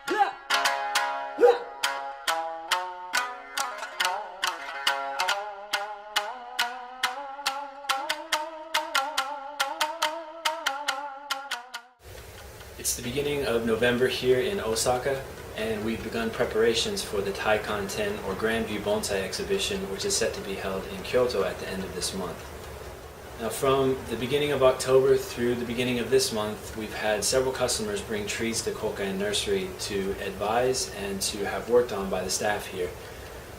It's the beginning of November here in Osaka, and we've begun preparations for the Taikon 10 or Grandview Bonsai exhibition, which is set to be held in Kyoto at the end of this month. Now, from the beginning of October through the beginning of this month, we've had several customers bring trees to Kokai Nursery to advise and to have worked on by the staff here.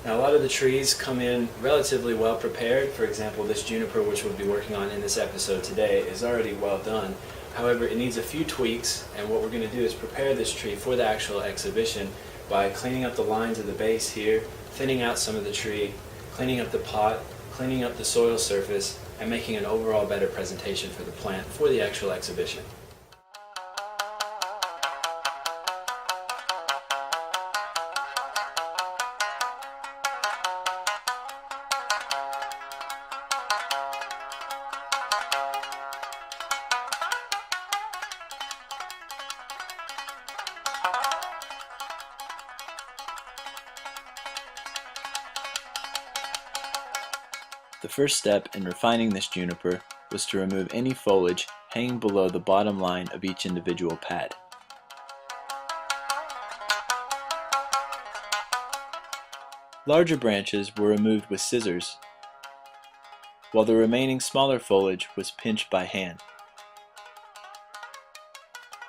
Now, a lot of the trees come in relatively well prepared. For example, this juniper, which we'll be working on in this episode today, is already well done. However, it needs a few tweaks, and what we're going to do is prepare this tree for the actual exhibition by cleaning up the lines of the base here, thinning out some of the tree, cleaning up the pot, cleaning up the soil surface, and making an overall better presentation for the plant for the actual exhibition. The first step in refining this juniper was to remove any foliage hanging below the bottom line of each individual pad. Larger branches were removed with scissors, while the remaining smaller foliage was pinched by hand.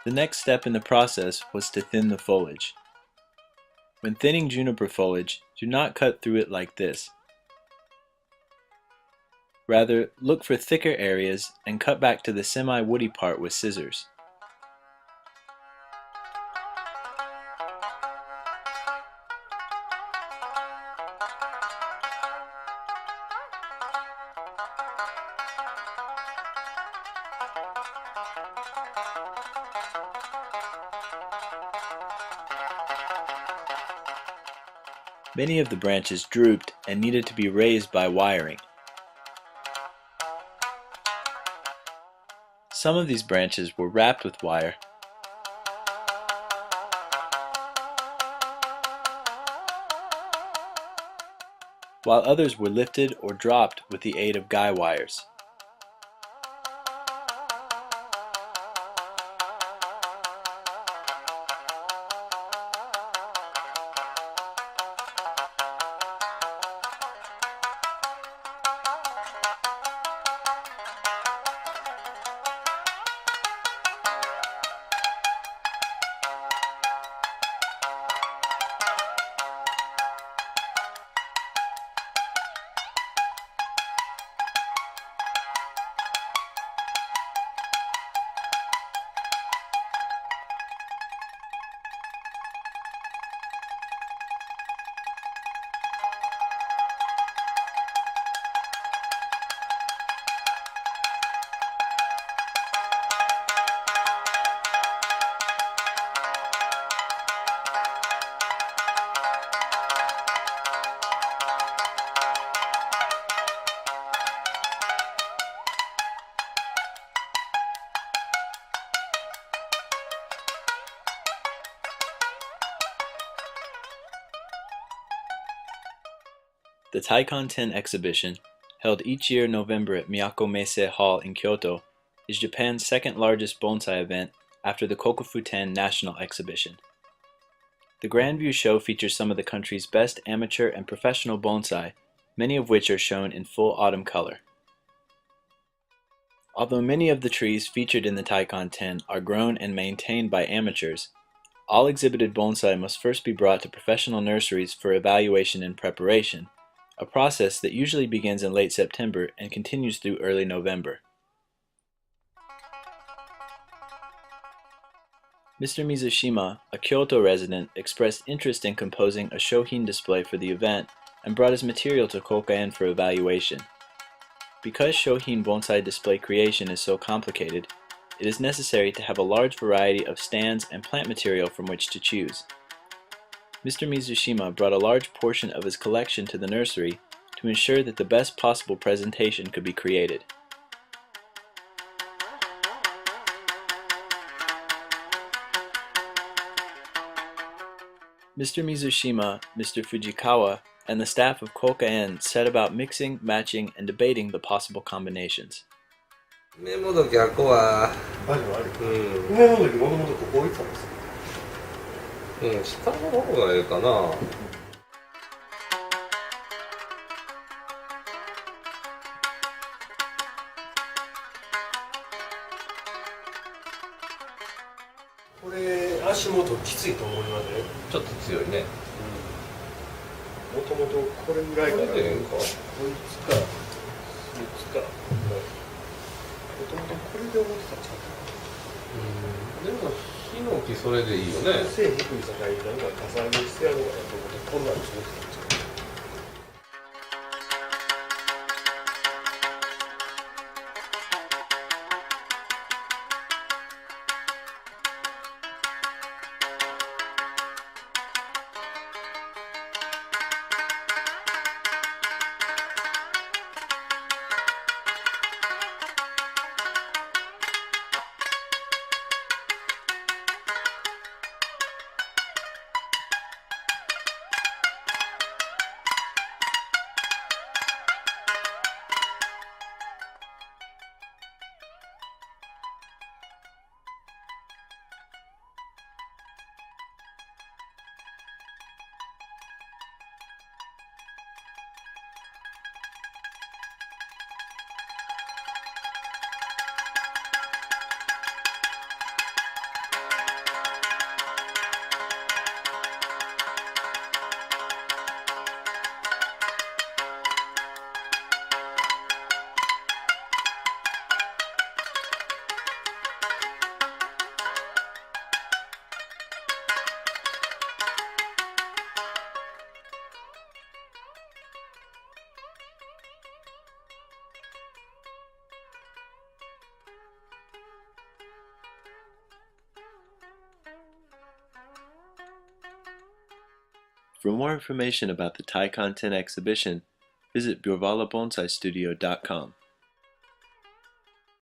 The next step in the process was to thin the foliage. When thinning juniper foliage, do not cut through it like this. Rather, look for thicker areas and cut back to the semi-woody part with scissors. Many of the branches drooped and needed to be raised by wiring. Some of these branches were wrapped with wire, while others were lifted or dropped with the aid of guy wires. The Taikon 10 exhibition, held each year in November at Miyako Meisei Hall in Kyoto, is Japan's second largest bonsai event after the Kokufu 10 National Exhibition. The Grandview show features some of the country's best amateur and professional bonsai, many of which are shown in full autumn color. Although many of the trees featured in the Taikon 10 are grown and maintained by amateurs, all exhibited bonsai must first be brought to professional nurseries for evaluation and preparation, a process that usually begins in late September and continues through early November. Mr. Mizushima, a Kyoto resident, expressed interest in composing a shohin display for the event and brought his material to Kokaen for evaluation. Because shohin bonsai display creation is so complicated, it is necessary to have a large variety of stands and plant material from which to choose. Mr. Mizushima brought a large portion of his collection to the nursery to ensure that the best possible presentation could be created. Mr. Mizushima, Mr. Fujikawa, and the staff of Koka-en set about mixing, matching, and debating the possible combinations. 梅もどきはこは、あるある。うん、梅もどきもともとここ置いてたんですよ。下の方がいいかな。これ足元きついと思いますね。ちょっと強いね。もともとこれぐらいから。これでええんか。こいつか、こいつか。もともとこれで思ってたんちゃうかでもヒノキそれでいいよね。背低いさかいなんか重ねしてやろうかなと思ってこんなの作ってたんちゃうか。For more information about the Thai Content exhibition, visit BurvalaBonsaiStudio.com.